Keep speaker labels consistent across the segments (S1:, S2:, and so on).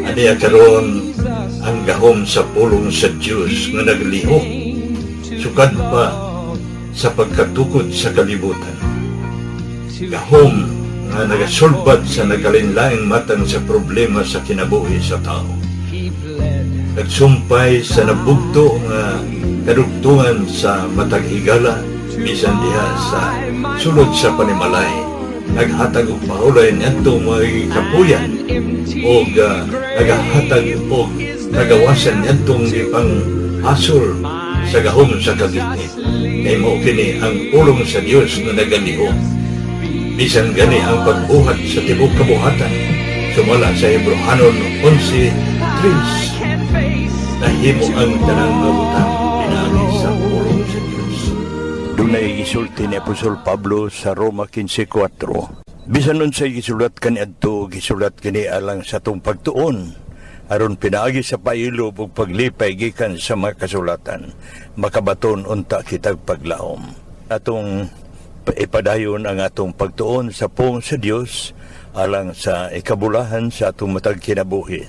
S1: Aniya karon ang gahom sa pulong sa Diyos nga naglihok, sukad pa sa pagkatukod sa kalibutan. Gahom nga nagasulbad sa nagalinlaing matang sa problema sa kinabuhi sa tao. Nagsumpay sa nabugto nga kadugtungan sa matag higala, bisan diha sa sulod sa panimalay. Naghatag og mahulay ngadto mga kapuyan o nagahatag og nagawasan ngadtong ipang hasol sa gahom sa kagitnit. Kay mao kini ang pulong sa Dios nga nagalihok. Bisan gani ang pagbuhat sa tibuok kabuhatan, sumala sa Hebrehanon 11:3, nahimo ang tanang mabutang pinaagi sa pulong sa Dios.
S2: Dunay gisulti ni Apostol Pablo sa Roma 15:4. Bisan nun sa gisulat kaniadto, gisulat kini alang sa tong pagtuon, aron pinaagi sa pailob ug paglipay gikan sa mga kasulatan, makabaton unta kitag paglaom. Atong ipadayon ang atong pagtuon sa pong sa Dios alang sa ikabulahan sa atong matag kinabuhi.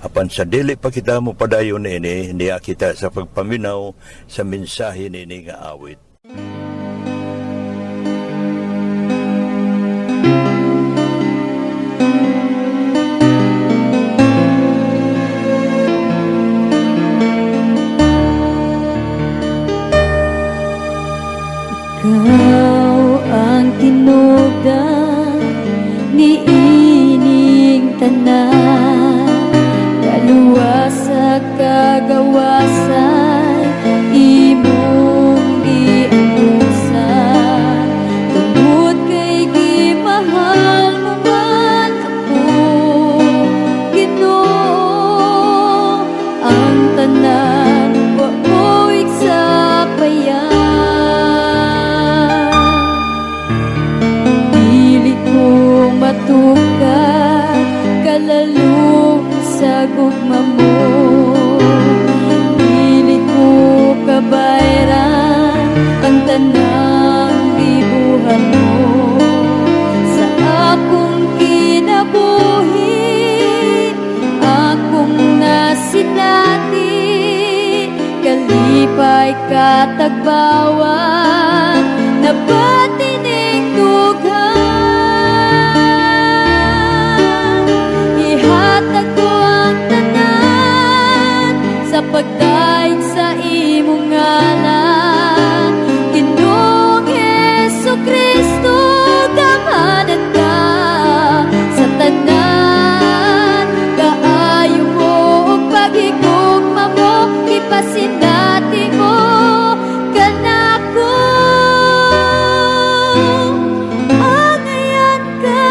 S2: Apan sa dili pa kita mo padayon ini, niya kita sa pagpaminaw sa mensahe nini nga awit.
S3: Ikaw ang tinugdan ni ining tanan, kaluwas sa kagawasan imong giandusan. Tungod kay gimahal mo man ako, Ginoo, ang tanan wa ko iksapayan. Matuka kalalong sa gugma mo, dili ko kabayran ang tanang gibuhat mo. Sa akong kinabuhi, akong nasinati, kalipay katagbawan na patining dughan. Sa pagdaig sa imong ngalan, Ginoong Jesucristo, gamanan ka sa tanan. Kaayo mo o paghigugma mo, ipasindati mo kanako. Angayan ka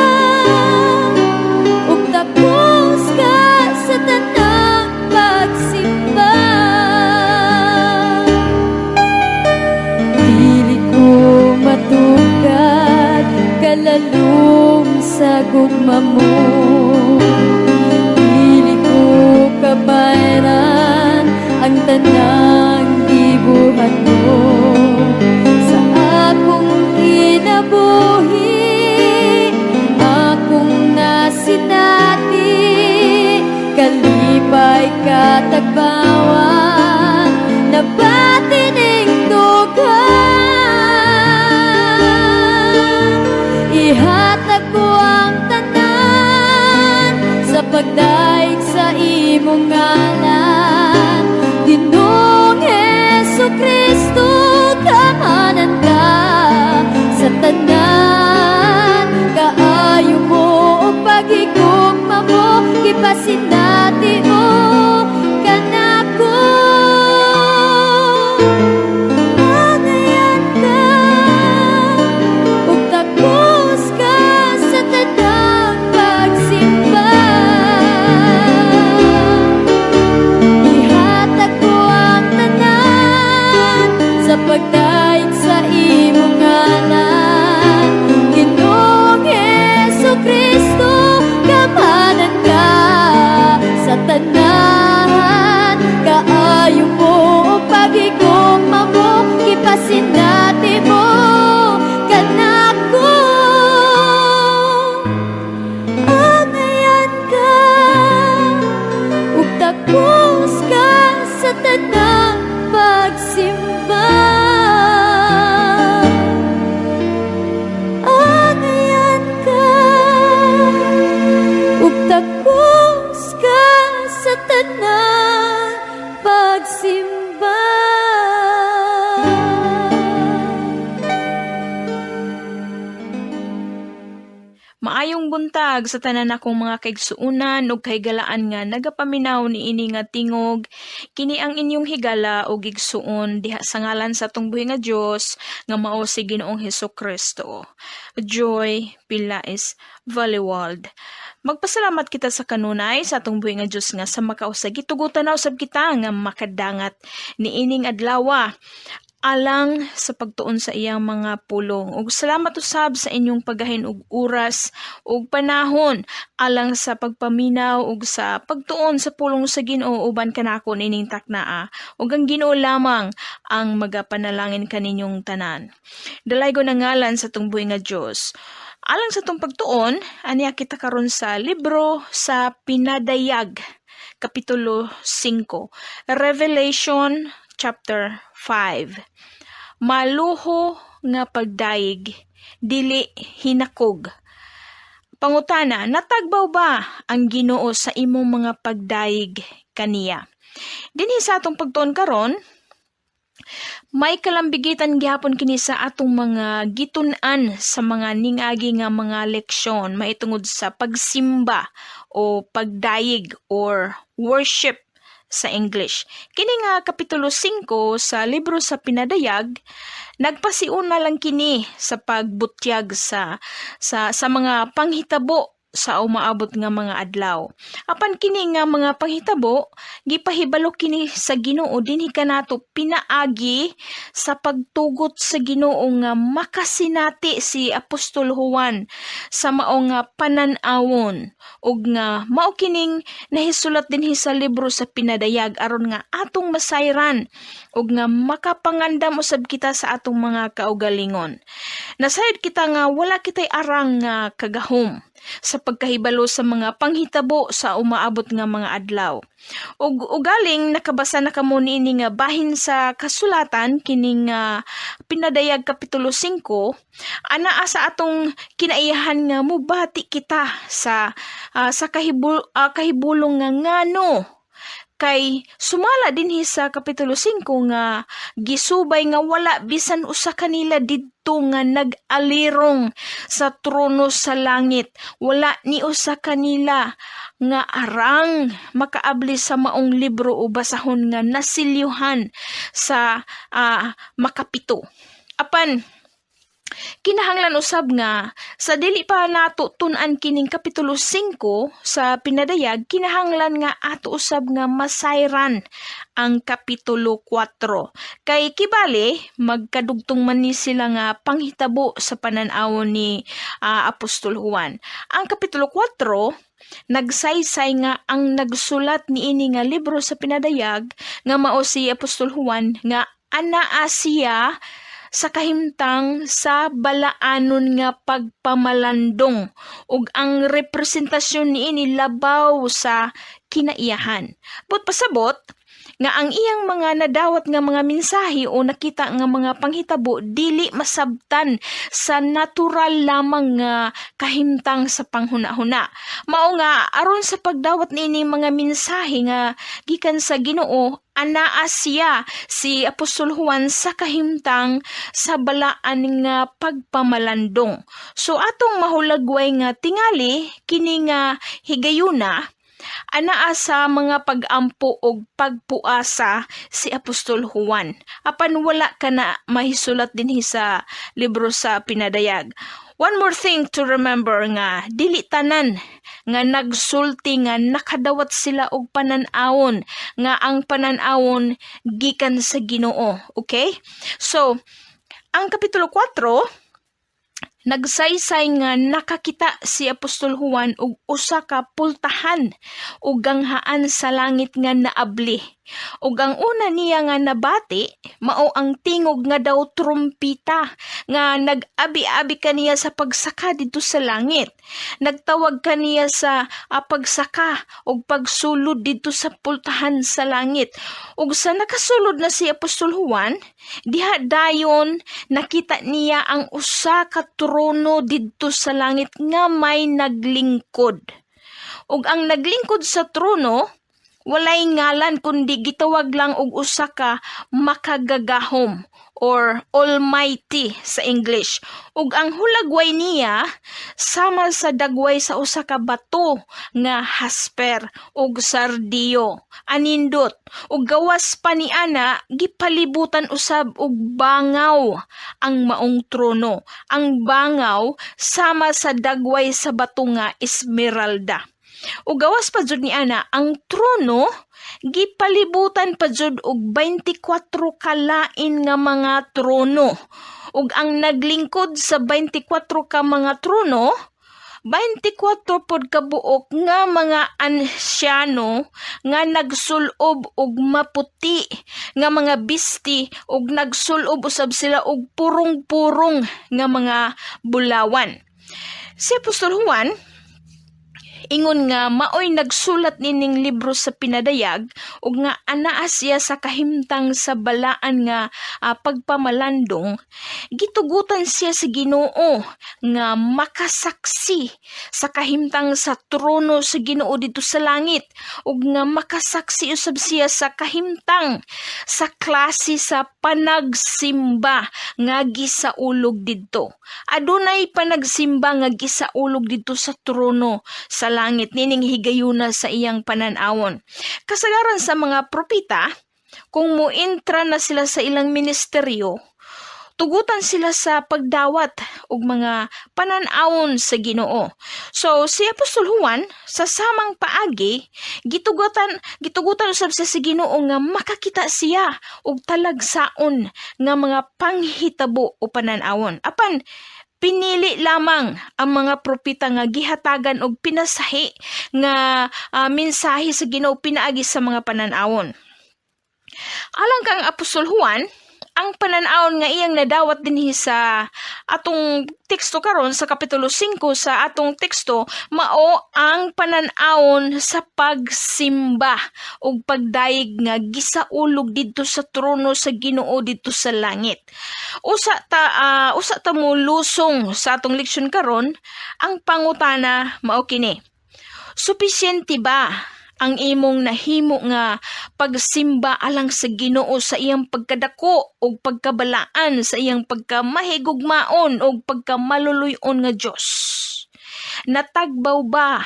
S3: ug tapos ka sa tanang pagsimba. Dili ko matugad kalalong sa gugma mo, dili ko kabayran ang tanang gibuhat mo. Sa akong kinabuhi, akong nasinati, kalipay katagbawan na patining dughan. Ihatag ko ang tanan sa pagdaig sa imong ngalan, Ginoong Jesucristo, kamanan ka sa tanan. Kaayo mo o paghigugma mo, ipasindati mo kanako.
S4: Maayong buntag sa tanan akong mga kaigsuunan ug kahigala,an nga nagapaminaw ni ini nga tingog. Kini ang inyong higala ug igsuon diha sa ngalan sa atong buhi nga Dios nga mao si Ginoong Hesukristo. Joy Pilais Valiwald. Magpasalamat kita sa kanunay sa atong buhi nga Dios nga sa makausag gitugutan na usab kita nga makadangat ni ining adlaw alang sa pagtuon sa iyang mga pulong. Ug salamat usab sa inyong paggahin og oras ug panahon alang sa pagpaminaw ug sa pagtuon sa pulong sa Ginoo uban kanako nining taknaa. Ug ang Ginoo lamang ang magapanalangin kaninyong tanan. Dalay ko na ngalan sa atong buhi nga Dios. Alang sa itong pagtuon, aniya kita karon sa libro sa Pinadayag, Kapitulo 5, Revelation chapter 5. Maluho nga pagdaig, dili hinakog. Pangutana, natagbaw ba ang Ginoo sa imong mga pagdaig kaniya? Dinhi sa atong pagtuon karon, may kalambigitan gihapon kini sa atong mga gitun-an sa mga ningagi nga mga leksyon maitungod sa pagsimba o pagdayig or worship sa English. Kini nga Kapitulo 5 sa libro sa Pinadayag, nagpasiuna lang kini sa pagbutyag sa mga panghitabo sa umaabot nga mga adlaw. Apan kini nga mga panghitabo, gipahibalo kini sa Ginoo dinhi kanato pinaagi sa pagtugot sa Ginoo nga makasinati si Apostol Juan sa mao nga panan-awon ug nga mao kining nahisulat dinhi sa libro sa Pinadayag aron nga atong masayran ug nga makapangandam usab kita sa atong mga kaugalingon. Nasayod kita nga wala kitay arang nga kagahom sa pagkahibalo sa mga panghitabo sa umaabot nga mga adlaw. Ug ugaling nakabasa na kamo niini nga bahin sa kasulatan kining Pinadayag Kapitulo 5, anaa sa atong kinaiyahan nga mubati kita sa kahibulong nga ngano kay sumala dinhi sa Kapitulo 5 nga gisubay nga wala bisan usa kanila didto nga nag-alirong sa trono sa langit. Wala ni usa kanila nga arang makaabli sa maong libro o basahon nga nasilyuhan sa makapito. Apan kinahanglan usab nga sa dili pa nato tun-an kining Kapitulo 5 sa Pinadayag, kinahanglan nga ato usab nga masayran ang Kapitulo 4. Kay kibali magkadugtong man ni sila nga panghitabo sa panan-awon ni Apostol Juan. Ang Kapitulo 4 nagsaysay nga ang nagsulat ni ini nga libro sa Pinadayag nga mao si Apostol Juan nga anaa siya sa kahimtang sa balaanon nga pagpamalandong ug ang representasyon niini labaw sa kinaiyahan. But pasabot nga ang iyang mga nadawat nga mga mensahe o nakita nga mga panghitabo dili masabtan sa natural lamang nga kahimtang sa panghuna-huna. Mao nga aron sa pagdawat niini mga mensahe nga gikan sa Ginoo, anaa siya si Apostol Juan sa kahimtang sa balaan nga pagpamalandong. So atong mahulagway nga tingali kini nga higayuna anaa sa mga pag-ampo og pagpuasa si Apostol Juan. Apan wala ka na mahisulat dinhi sa libro sa Pinadayag. One more thing to remember nga dili tanan nga nagsulti nga nakadawat sila og panan-awon nga ang panan-awon gikan sa Ginoo. Okay? So, ang Kapitulo 4 nagsaysay nga nakakita si Apostol Juan og usa ka pultahan ug ganghaan sa langit nga naabli. Ug ang una niya nga nabati mao ang tingog nga daw trumpita nga nag-abi-abi kaniya sa pagsaka dito sa langit. Nagtawag kaniya sa pagsaka ug pagsulod dito sa pultahan sa langit. Ug sa nakasulod na si Apostol Juan, diha dayon nakita niya ang usa ka trono didto sa langit nga may naglingkod. Ug ang naglingkod sa trono walay ngalan kundi gitawag lang og usa ka makagagahom or Almighty sa English. Ug ang hulagway niya sama sa dagway sa usa ka bato nga hasper ug sardiyo. Anindot ug gawas pa ni ana gipalibutan usab og bangaw ang maong trono. Ang bangaw sama sa dagway sa bato nga esmeralda. Ug gawas pa jud ni ana ang trono gipalibutan pa jud og 24 kalain nga mga trono. Ug ang naglingkod sa 24 ka mga trono 24 pod kabuok nga mga ansyano nga nagsulob og maputi nga mga bisti ug nagsulob usab sila og purong-purong nga mga bulawan. Si Apostol Juan ingon nga maoy nagsulat nining libro sa pinadayag ug nga anaa siya sa kahimtang sa balaan nga pagpamalandong, gitugutan siya sa Ginoo nga makasaksi sa kahimtang sa trono sa Ginoo dito sa langit ug nga makasaksi usab siya sa kahimtang sa klase sa panagsimba nga gisaulog didto. Adunay panagsimba nga gisaulog didto sa trono sa langit nining higayuna sa iyang pananawon. Kasagaran sa mga propeta, kung muintra na sila sa ilang ministeryo, tugutan sila sa pagdawat og mga pananawon sa Ginoo. So si Apostol Juan sa samang paagi gitugutan usab siya sa Ginoo nga makakita siya og talagsaon nga mga panghitabo o pananawon. Apan pinili lamang ang mga propeta nga gihatagan og pinasahi nga mensahe sa Ginoo pinaagi sa mga pananawon. Alang kang Apostol Juan, ang pananawon nga iyang nadawat dinhi sa atong teksto karon sa kapitulo 5 sa atong teksto mao ang pananawon sa pagsimba ug pagdayeg nga gisaulog didto sa trono sa Ginoo didto sa langit. Usa ta mo lusong sa atong leksyon karon, ang pangutana mao kini. Supisyente ba ang imong nahimo nga pagsimba alang sa Ginoo sa iyang pagkadako o pagkabalaan sa iyang pagkamahigugmaon o pagkamaluluyon nga Dios? Natagbaw ba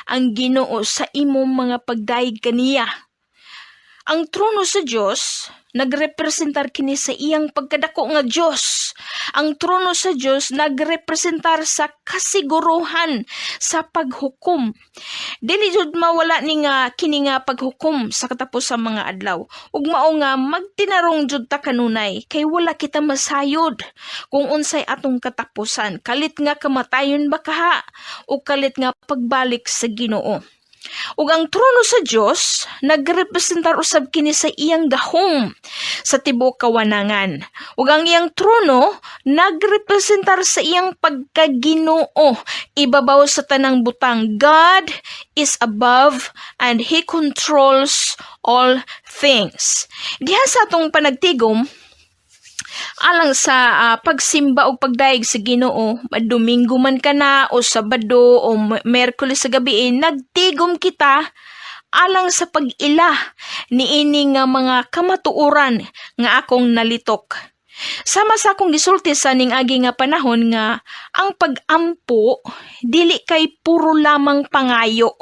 S4: ang Ginoo sa imong mga pagdaig kaniya? Ang trono sa Dios nagrepresentar kini sa iyang pagkadako nga Dios. Ang trono sa Dios nagrepresentar sa kasiguruhan sa paghukom. Dili jud mawala ni nga kini nga paghukom sa katapusang mga adlaw. Ug mao nga magtinarong jud ta kanunay kay wala kita masayod kung unsay atong katapusan. Kalit nga kamatayon ba kaha o kalit nga pagbalik sa Ginoo. Ug ang trono sa Dios nagrepresentar usab kini sa iyang gahom sa tibuok kawanangan. Ug ang iyang trono nagrepresentar sa iyang pagkaginoo ibabaw sa tanang butang. God is above and He controls all things. Diha sa atong panagtigom alang sa pagsimba o pagdaig sa Ginoo, Domingo man kana o Sabado o Merkules sa gabi, nagtigom kita alang sa pag-ila niini nga mga kamatuoran nga akong nalitok. Sama sa akong gisulti sa ning agi nga panahon nga ang pag-ampo dili kay puro lamang pangayo.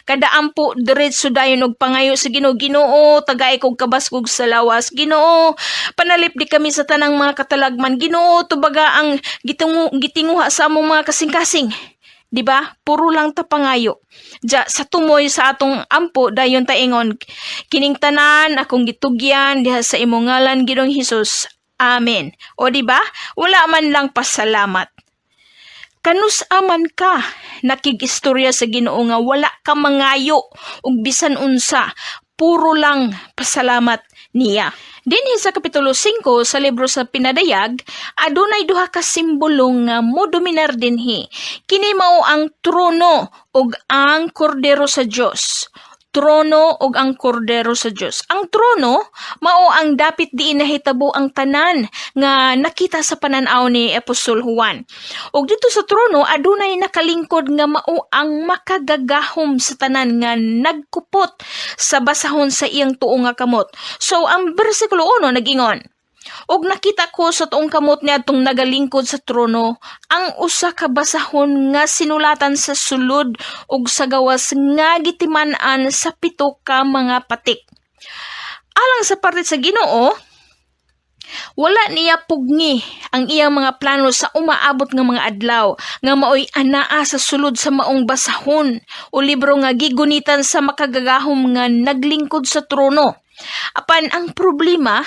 S4: Kada ampo diretso dayon og pangayo sa Ginoo. Ginoo, tagay kog kabaskog sa lawas. Ginoo, panalip di kami sa tanang mga katalagman. Ginoo, tubaga ang gitinguha sa among mga kasing-kasing. Di ba? Puro lang ta pangayo. Ja sa tumoy sa atong ampo dayon ta ingon, kining tanan akong gitugyan diha sa imong ngalan Ginoong Hesus. Amen. O di ba? Wala man lang pasalamat. Kanus aman ka nakigistorya sa Ginoo nga wala ka mangayo ug bisan unsa, puro lang pasalamat niya. Dinhi sa kapitulo 5 sa libro sa Pinadayag, adunay duha ka simbolo nga modominar dinhi. Kini mao ang trono ug ang kordero sa Dios. Trono ug ang kordero sa Dios. Ang trono mao ang dapit diin nahitabo ang tanan nga nakita sa pananaw ni Apostol Juan. Ug dito sa trono adunay nakalingkod nga mao ang makagagahom sa tanan nga nagkupot sa basahon sa iyang tuo nga kamot. So ang bersikulo 1 nagingon, Og nakita ko sa tuong kamot niya itong nagalingkod sa trono, ang usa ka basahon nga sinulatan sa sulod ug sa gawas nga gitiman-an sa 7 ka mga patik. Alang sa parte sa Ginoo, wala niya pugni ang iyang mga plano sa umaabot nga mga adlaw nga maoy anaa sa sulod sa maong basahon o libro nga gigunitan sa makagagahom nga naglingkod sa trono. Apan ang problema,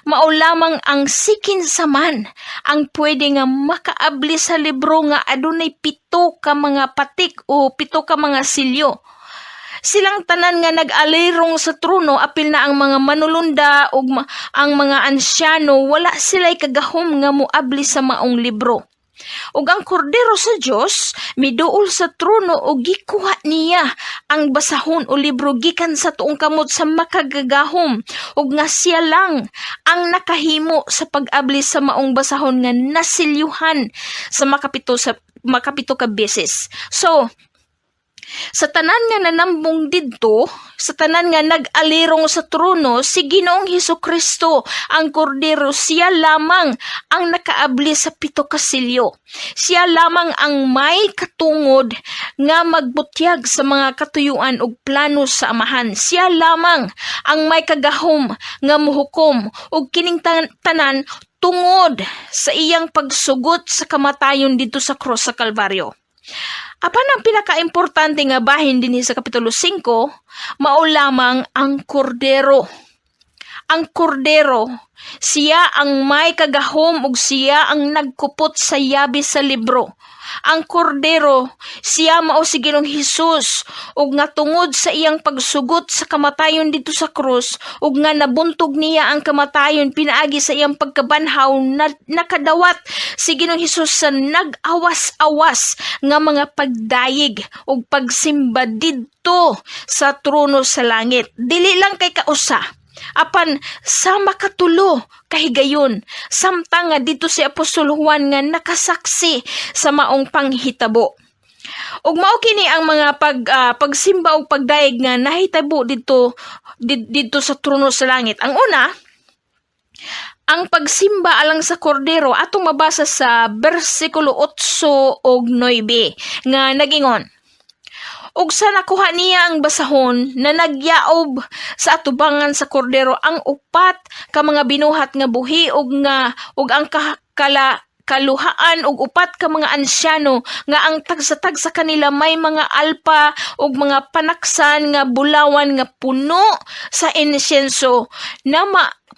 S4: mao lamang ang sikin saman ang pwede nga makaabli sa libro nga adunay 7 ka mga patik o 7 ka mga silyo. Silang tanan nga nag-alirong sa trono, apil na ang mga manulunda ug ang mga ansyano, wala sila'y kagahom nga muabli sa maong libro. Ug ang kordero sa Dios miduol sa trono ug gikuha niya ang basahon o libro gikan sa tuong kamot sa makagagahom ug nga siya lang ang nakahimo sa pag-abli sa maong basahon nga nasilyuhan sa makapito ka beses. So, sa tanan nga nanambong didto, sa tanan nga nag-alirong sa trono, si Ginoong Hesukristo, ang kordero, siya lamang ang nakaabli sa 7 ka silyo. Siya lamang ang may katungod nga magbutyag sa mga katuyuan ug plano sa amahan. Siya lamang ang may kagahom nga muhukom ug kining tanan tungod sa iyang pagsugot sa kamatayon dito sa krus sa Kalbaryo. Apan ang pinaka-importante nga bahin dinhi sa Kapitulo 5, mao lamang ang kordero. Ang kordero, siya ang may kagahom ug siya ang nagkupot sa yabi sa libro. Ang kordero, siya mao si Ginoong Hesus ug nga tungod sa iyang pagsugot sa kamatayon dito sa krus ug nga nabuntog niya ang kamatayon pinaagi sa iyang pagkabanhaw na nakadawat si Ginoong Hesus sa nag-awas-awas nga mga pagdayig ug pagsimba didto sa trono sa langit. Dili lang kay kausa, apan sa makatulo kahigayon, samtang nga dito si Apostol Juan nga nakasaksi sa maong panghitabo. Ug mao kini ang mga pagsimba ug pagdaig nga nahitabo dito sa trono sa langit. Ang una, ang pagsimba alang sa kordero atong mabasa sa bersikulo 8 ug 9 nga nagingon, ug sa nakuha niya ang basahon na nagyaob sa atubangan sa kordero ang 4 ka mga binuhat nga buhi ug ang kaluhaan ug 4 ka mga ansyano nga ang tagsa-tag sa kanila may mga alpa ug mga panaksan nga bulawan nga puno sa insenso na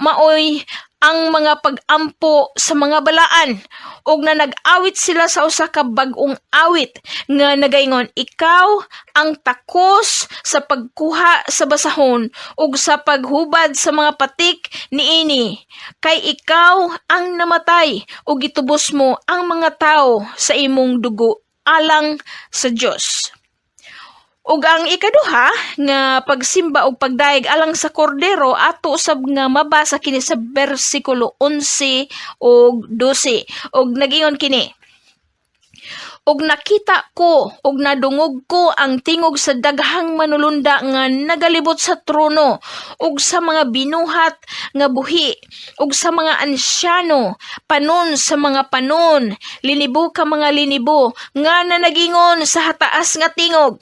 S4: maoy ang mga pag-ampo sa mga balaan ug na nag-awit sila sa usa ka bag-ong awit nga nagaingon, ikaw ang takos sa pagkuha sa basahon ug sa paghubad sa mga patik niini, kay ikaw ang namatay ug gitubos mo ang mga tao sa imong dugo alang sa Dios. Ug ang ikaduha nga pagsimba ug pagdaig alang sa kordero ato usab nga mabasa kini sa bersikulo 11 ug 12 ug nagingon kini, ug nakita ko ug nadungog ko ang tingog sa daghang manulunda nga nagalibot sa trono ug sa mga binuhat nga buhi ug sa mga ansyano, panon sa mga panon, linibo ka mga linibo nga nagingon sa hataas nga tingog,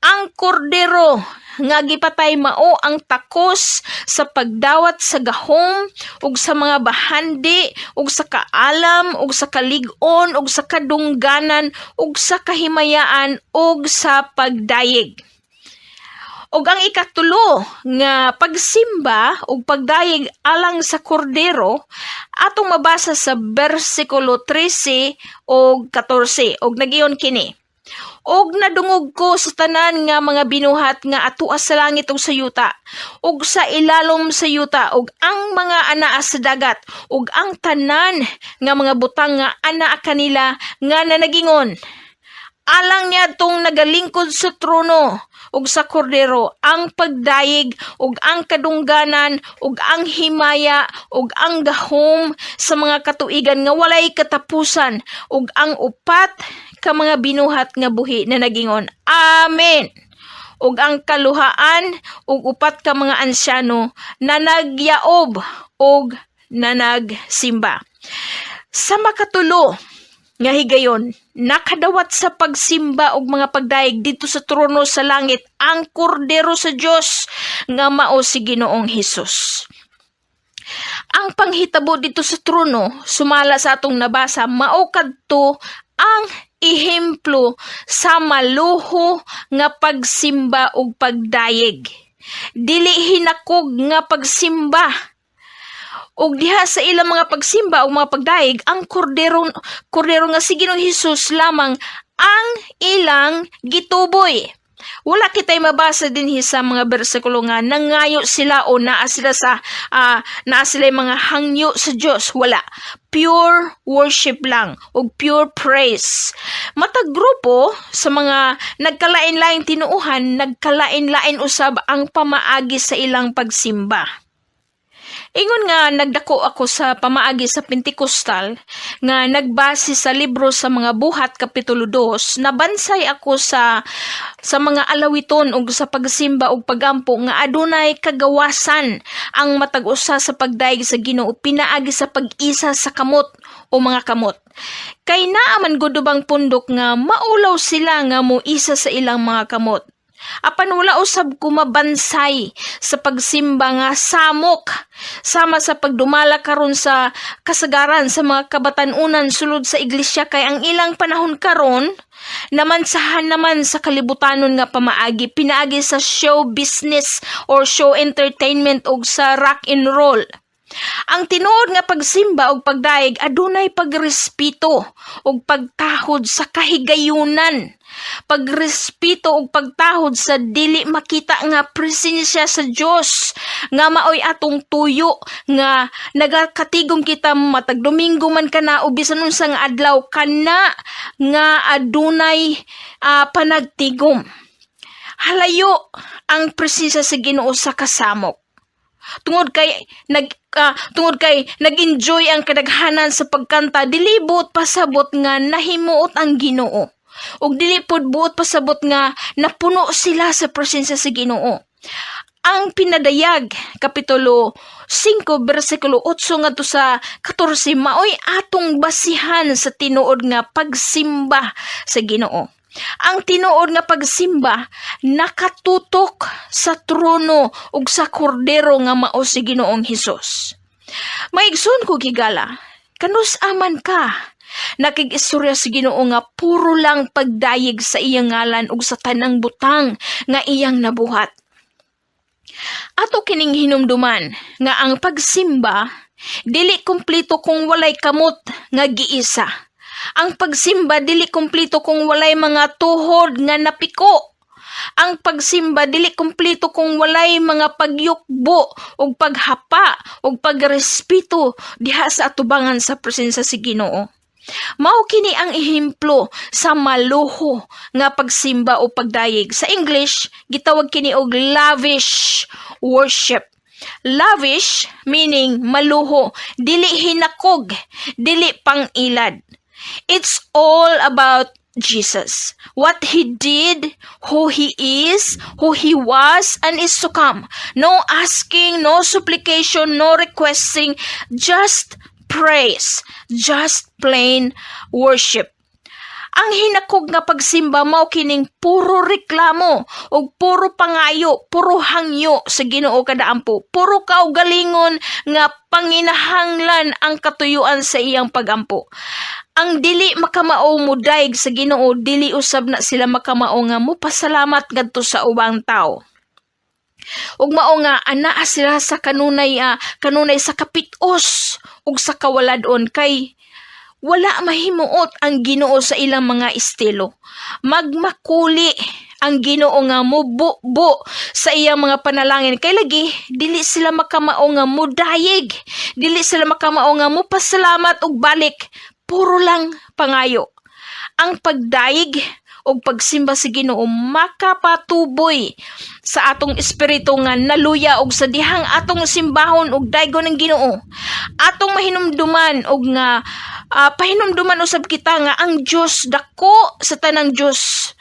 S4: ang kordero nga gipatay mao ang takos sa pagdawat sa gahom ug sa mga bahandi ug sa kaalam ug sa kalig-on ug sa kadungganan ug sa kahimayaan ug sa pagdayeg. Ug ang ikatulo nga pagsimba ug pagdayeg alang sa kordero atong mabasa sa bersikulo 13 ug 14 ug nagiyon kini, ug nadungog ko sa tanan nga mga binuhat nga atuas sa langit ug sa yuta, ug sa ilalom sa yuta, ug ang mga anaa sa dagat, ug ang tanan nga mga butang nga anaa kanila nga nagingon, alang niya tong nagalingkod sa trono ug sa kordero ang pagdayeg ug ang kadungganan ug ang himaya ug ang gahom sa mga katuigan nga walay katapusan ug ang 4 ka mga binuhat nga buhi na nagingon, Amen. Ug ang kaluhaan ug 4 ka mga ansyano na nagyaob ug na nagsimba. Sa makatulo nga higayon, nakadawat sa pagsimba og mga pagdaig dito sa trono sa langit ang kordero sa Dios nga mao si Ginoong Hesus. Ang panghitabo dito sa trono, sumala sa atong nabasa, mao kadto ang ehemplo sa maluho nga pagsimba ug pagdayeg. Dili hinakog nga pagsimba. Ug diha sa ilang mga pagsimba o mga pagdaig, ang kordero nga si Ginoong Hesus lamang ang ilang gituboy. Wala kitay mabasa din sa mga bersikulo nga nangayo sila o naa sila mga hangyo sa Dios. Wala. Pure worship lang o pure praise. Matag grupo sa mga nagkalain-laing tinuuhan, nagkalain-lain usab ang pamaagi sa ilang pagsimba. Ingon nga nagdako ako sa pamaagi sa Pentecostal nga nagbase sa libro sa mga buhat kapitulo 2, nabansay ako sa mga alawiton ug sa pagsimba ug pagampo nga adunay kagawasan ang matag usa sa pagdaig sa Ginoo pinaagi sa pag-isa sa kamot o mga kamot. Kay naa man gud ubang pundok nga maulaw sila nga moisa sa ilang mga kamot. Apan wala usab kumabansay sa pagsimba nga samok sama sa pagdumala karon sa kasagaran sa mga kabatan-unan sulod sa iglesia kay ang ilang panahon karon namansahan naman sa kalibutanon nga pamaagi pinaagi sa show business or show entertainment ug sa rock and roll. Ang tinuod nga pagsimba ug pagdaig adunay pagrespeto ug pagtahod sa kahigayunan. Pagrespeto ug pagtahod sa dili makita nga presensya sa Dios nga maoy atong tuyo nga nagakatigom kita matag Domingo man kana o bisan unsa nga adlaw kana nga adunay panagtigom. Halayo ang presensya sa Ginoo sa kasamok. Tungod kay nag-enjoy ang kadaghanan sa pagkanta, dilibot pasabot nga nahimuot ang Ginoo. Ug dili pod buot pasabot nga napuno sila sa presensya sa Ginoo. Ang pinadayag kapitulo 5 bersikulo 8 ngadto sa 14 maoy atong basihan sa tinuod nga pagsimba sa Ginoo. Ang tinuod nga pagsimba nakatutok sa trono ug sa kordero nga mao si Ginoong Hesus. Maigsoon ko gigala, kanus aman ka nakig-istorya si Ginoo nga puro lang pagdayeg sa iyang ngalan ug sa tanang butang nga iyang nabuhat. Ato kining hinumduman nga ang pagsimba dili kumpleto kung walay kamot nga giisa. Ang pagsimba dili kumpleto kung walay mga tuhod nga napiko. Ang pagsimba dili kumpleto kung walay mga pagyukbo ug paghapa ug pagrespeto diha sa atubangan sa presensya si Ginoo. Mao kini ang ehemplo sa maluho nga pagsimba o pagdayeg. Sa English, gitawag kini og lavish worship. Lavish meaning maluho, dili hinakog, dili pangilad. It's all about Jesus. What He did, who He is, who He was, and is to come. No asking, no supplication, no requesting, just praise, just plain worship. Ang hinakog nga pagsimba mao kining puro reklamo o puro pangayo, puro hangyo sa Ginoo kadaampo, puro kaugalingon nga panginahanglan ang katuyuan sa iyang pagampo. Ang dili makamao mo daig sa Ginoo, dili usab na sila makamao nga mo pasalamat ngadto sa ubang tao. Ug mao nga anaa sila sa kanunay sa kapitos ug sa kawaladon kay wala mahimuot ang Ginoo sa ilang mga estilo. Magmakuli ang Ginoo nga mubo sa iyang mga panalangin kay lagi dili sila makamao nga mudayeg, dili sila makamao nga mupasalamat og balik, puro lang pangayo. Ang pagdayeg og pagsimba sa Ginoo makapatuboy sa atong espiritu nga naluya og sa dihang atong simbahon og daygon ng Ginoo. Atong mahinumduman og nga pahinumduman usab kita nga ang Dios dako sa tanang Dios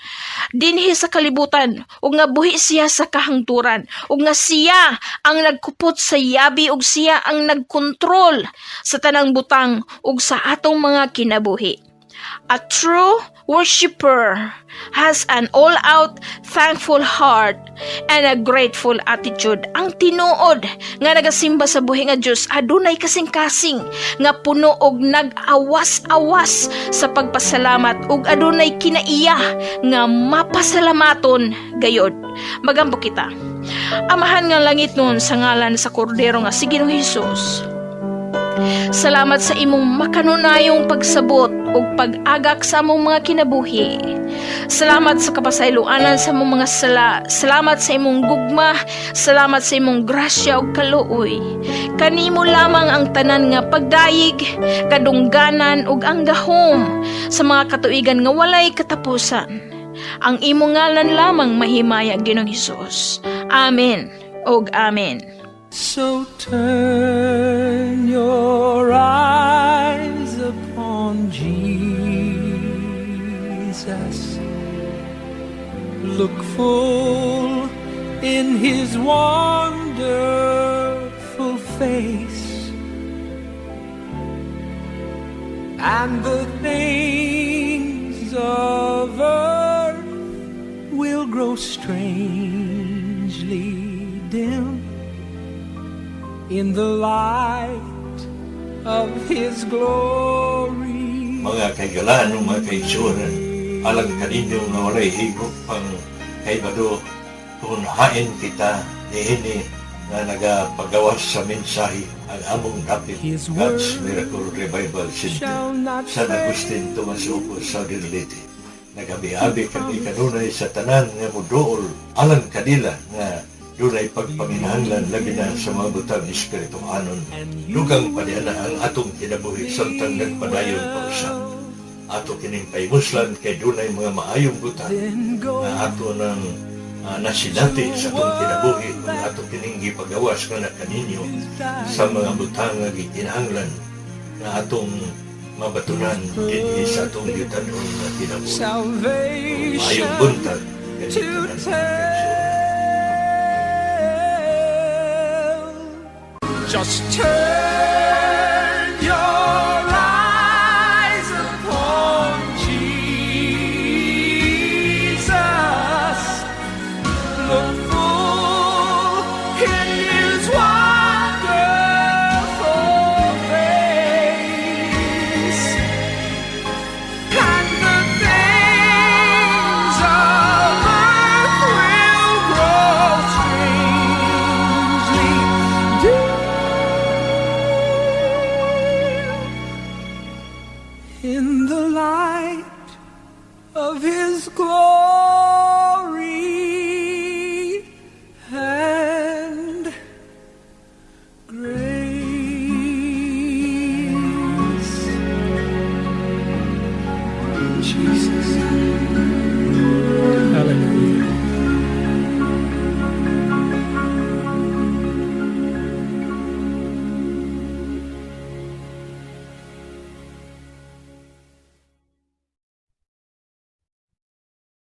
S4: dinhi sa kalibutan ug nga buhi siya sa kahangturan ug nga siya ang nagkupot sa yabi ug siya ang nagkontrol sa tanang butang ug sa atong mga kinabuhi. A true worshipper has an all-out thankful heart and a grateful attitude. Ang tinuod nga nagasimba sa buhi nga Dios adunay kasing-kasing nga puno og nag-awas-awas sa pagpasalamat ug adunay kinaiya nga mapasalamaton gayod. Magampo kita. Amahan nga langit nun sa ngalan sa kordero nga si Ginoong Hesus. Salamat sa imong makanunayong pagsabot ug pag-agak sa among mga kinabuhi. Salamat sa kapasayloanan sa among mga sala. Salamat sa imong gugma. Salamat sa imong grasya ug kaluoy. Kanimo lamang ang tanan nga pagdayig, kadungganan ug ang gahom sa mga katuigan nga walay katapusan. Ang imong ngalan lamang mahimaya, Ginoong Hesus. Amen ug amen.
S5: So turn your eyes upon Jesus. Look full in his wonderful face, and the things of earth will grow strangely dim in the light of His glory.
S1: Mga kaigalaan ng mga kaigsuran, alang kaninyo nga walay higop pang kaibado, kung hain kita niini na nagapagawas sa mensahe ang among dapit God's Miracle Revival Center San Agustin Tomas Opo, Southern Leyte. Nagabi-abi kami kanunay sa tanan nga mudool alang kanila nga dunay pagpanginahanglan labi na sa mga butang espirituhanon. Dugang paniana ang atong kinabuhi samtang nagpadayon pa usap. Ato kining paimuslan kay dunay mga maayong butang na ato nang nasinati sa atong kinabuhi kung ato kining gipagawas nga na kaninyo sa mga butang nga gikinahanglan na atong mabatunan dinhi sa atong gitanon nga kinabuhi. Maayong buntag ganito na
S5: Just turn